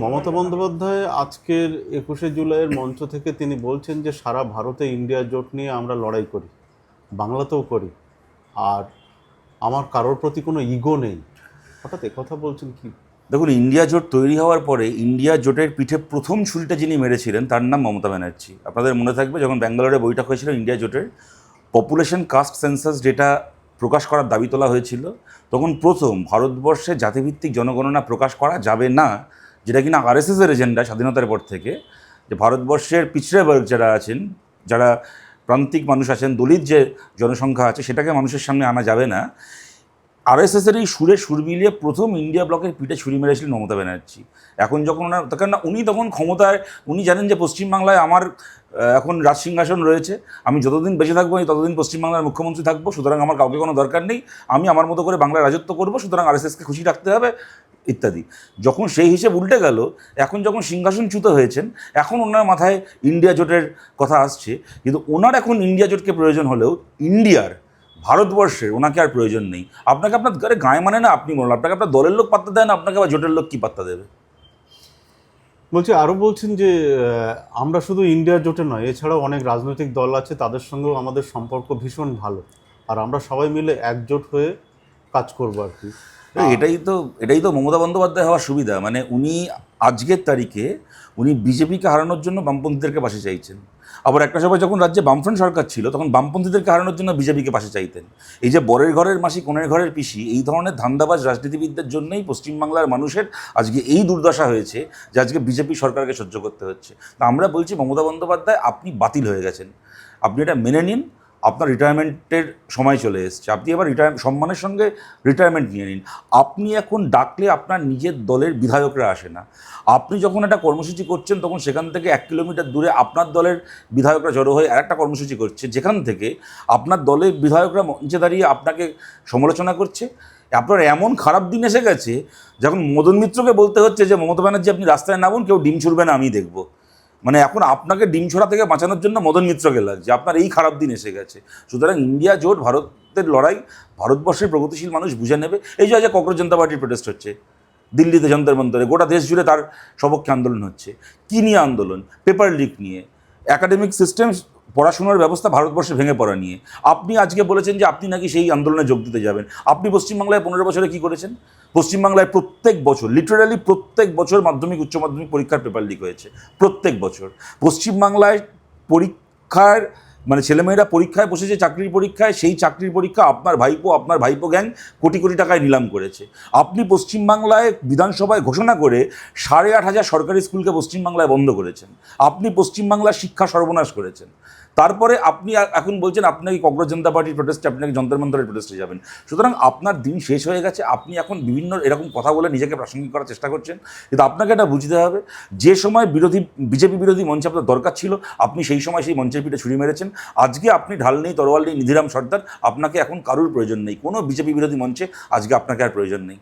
মমতা বন্দ্যোপাধ্যায় আজকের ২১শে জুলাইয়ের মঞ্চ থেকে তিনি বলছেন যে সারা ভারতে ইন্ডিয়া জোট নিয়ে আমরা লড়াই করি, বাংলাতেও করি, আর আমার কারোর প্রতি কোনো ইগো নেই। হঠাৎ কথা বলছেন কি? দেখুন, ইন্ডিয়া জোট তৈরি হওয়ার পরে ইন্ডিয়া জোটের পিঠে প্রথম ছুরিটা যিনি মেরেছিলেন তার নাম মমতা ব্যানার্জি। আপনাদের মনে থাকবে, যখন ব্যাঙ্গালোরে বৈঠক হয়েছিল ইন্ডিয়া জোটের, পপুলেশন কাস্ট সেন্সাস ডেটা প্রকাশ করার দাবি তোলা হয়েছিল, তখন প্রথম ভারতবর্ষে জাতিভিত্তিক জনগণনা প্রকাশ করা যাবে না, যেটা কিনা আরএসএসের এজেন্ডা স্বাধীনতার পর থেকে, যে ভারতবর্ষের পিছড়ে বর্গ যারা আছেন, যারা প্রান্তিক মানুষ আছেন, দলিত যে জনসংখ্যা আছে, সেটাকে মানুষের সামনে আনা যাবে না। আরএসএসের এই সুরে সুর মিলিয়ে প্রথম ইন্ডিয়া ব্লকের পিঠে ছুরি মেরেছিলেন মমতা ব্যানার্জি। এখন যখন ওনার, কারণ উনি তখন ক্ষমতায়, উনি জানেন যে পশ্চিমবাংলায় আমার এখন রাজসিংহাসন রয়েছে, আমি যতদিন বেঁচে থাকবো আমি ততদিন পশ্চিমবাংলার মুখ্যমন্ত্রী থাকবো, সুতরাং আমার কাউকে কোনো দরকার নেই, আমি আমার মতো করে বাংলায় রাজত্ব করবো, সুতরাং আরএসএসকে খুশি রাখতে হবে ইত্যাদি। যখন সেই হিসেব উল্টে গেল, এখন যখন সিংহাসনচ্যুত হয়েছেন, এখন ওনার মাথায় ইন্ডিয়া জোটের কথা আসছে, কিন্তু ওনার এখন ইন্ডিয়া জোটকে প্রয়োজন হলেও ইন্ডিয়ার, ভারতবর্ষের ওনাকে আর প্রয়োজন নেই। আপনাকে আপনার গায়ে মানে না, আপনি বলুন, আপনাকে আপনার দলের লোক পাত্তা দেয় না, আপনাকে আবার জোটের লোক কী পাত্তা দেবে? বলছি, আরও বলছেন যে আমরা শুধু ইন্ডিয়া জোটে নয়, এছাড়াও অনেক রাজনৈতিক দল আছে, তাদের সঙ্গেও আমাদের সম্পর্ক ভীষণ ভালো, আর আমরা সবাই মিলে একজোট হয়ে কাজ করবো আর কি। এটাই তো মমতা বন্দ্যোপাধ্যায় হওয়ার সুবিধা। মানে উনি আজকের তারিখে উনি বিজেপিকে হারানোর জন্য বামপন্থীদেরকে পাশে চাইছেন, আবার একটা সময় যখন রাজ্যে বামফ্রন্ট সরকার ছিল তখন বামপন্থীদেরকে হারানোর জন্য বিজেপিকে পাশে চাইতেন। এই যে বরের ঘরের মাসি কোণের ঘরের পিসি, এই ধরনের ধান্দাবাজ রাজনীতিবিদদের জন্যই পশ্চিমবাংলার মানুষের আজকে এই দুর্দশা হয়েছে, যে আজকে বিজেপি সরকারকে সহ্য করতে হচ্ছে। তা আমরা বলছি, মমতা বন্দ্যোপাধ্যায় আপনি বাতিল হয়ে গেছেন, আপনি এটা মেনে নিন, আপনার রিটায়ারমেন্টের সময় চলে এসছে, আপনি এবার সম্মানের সঙ্গে রিটায়ারমেন্ট নিয়ে নিন। আপনি এখন ডাকলে আপনার নিজের দলের বিধায়করা আসে না, আপনি যখন একটা কর্মসূচি করছেন তখন সেখান থেকে 1 কিলোমিটার দূরে আপনার দলের বিধায়করা জড়ো হয়ে আরেকটা কর্মসূচি করছে, যেখান থেকে আপনার দলের বিধায়করা মঞ্চে দাঁড়িয়ে আপনাকে সমালোচনা করছে। আপনার এমন খারাপ দিন এসে গেছে যখন মদন মিত্রকে বলতে হচ্ছে যে মমতা ব্যানার্জি আপনি রাস্তায় নামুন, কেউ ডিম ছুড়বে না, আমি দেখব। মানে এখন আপনাকে ডিম ছোড়া থেকে বাঁচানোর জন্য মদন মিত্রকে লাগছে, আপনার এই খারাপ দিন এসে গেছে। সুতরাং ইন্ডিয়া জোট, ভারতের লড়াই ভারতবর্ষের প্রগতিশীল মানুষ বুঝে নেবে। এই যে ককরোচ জনতা পার্টির প্রোটেস্ট হচ্ছে দিল্লিতে, যন্তর মন্তরে, গোটা দেশ জুড়ে তার সপক্ষে আন্দোলন হচ্ছে। কী নিয়ে আন্দোলন? পেপার লিক নিয়ে, একাডেমিক সিস্টেম, পড়াশোনার ব্যবস্থা ভারতবর্ষে ভেঙে পড়া নিয়ে। আপনি আজকে বলেছেন যে আপনি নাকি সেই আন্দোলনে যোগ দিতে যাবেন। আপনি পশ্চিমবাংলায় 15 বছরে কী করেছেন? পশ্চিমবাংলায় প্রত্যেক বছর, লিটারালি প্রত্যেক বছর মাধ্যমিক উচ্চ মাধ্যমিক পরীক্ষার পেপার লিক হয়েছে, প্রত্যেক বছর। পশ্চিমবাংলায় পরীক্ষার, মানে ছেলেমেয়েরা পরীক্ষায় বসেছে, চাকরির পরীক্ষায়, সেই চাকরির পরীক্ষা আপনার ভাইপো গ্যাং কোটি কোটি টাকায় নিলাম করেছে। আপনি পশ্চিমবাংলায় বিধানসভায় ঘোষণা করে 8,500 সরকারি স্কুলকে পশ্চিমবাংলায় বন্ধ করেছেন। আপনি পশ্চিমবাংলার শিক্ষা সর্বনাশ করেছেন। তারপরে আপনি এখন বলছেন আপনাকে ককরোচ জনতা পার্টির প্রোটেস্টে, আপনাকে যন্তর মন্তরের প্রোটেস্টে যাবেন। সুতরাং আপনার দিন শেষ হয়ে গেছে। আপনি এখন বিভিন্ন এরকম কথা বলে নিজেকে প্রাসঙ্গিক করার চেষ্টা করছেন, কিন্তু আপনাকে এটা বুঝতে হবে, যে সময় বিজেপি বিরোধী মঞ্চে আপনার দরকার ছিল, আপনি সেই সময় সেই মঞ্চের পিঠে ছুরি মেরেছেন। আজকে আপনি ঢাল নেই, তরোয়াল নেই, নিধিরাম সর্দার, আপনাকে এখন কারোর প্রয়োজন নেই, কোনো বিজেপি বিরোধী মঞ্চে আজকে আপনাকে আর প্রয়োজন নেই।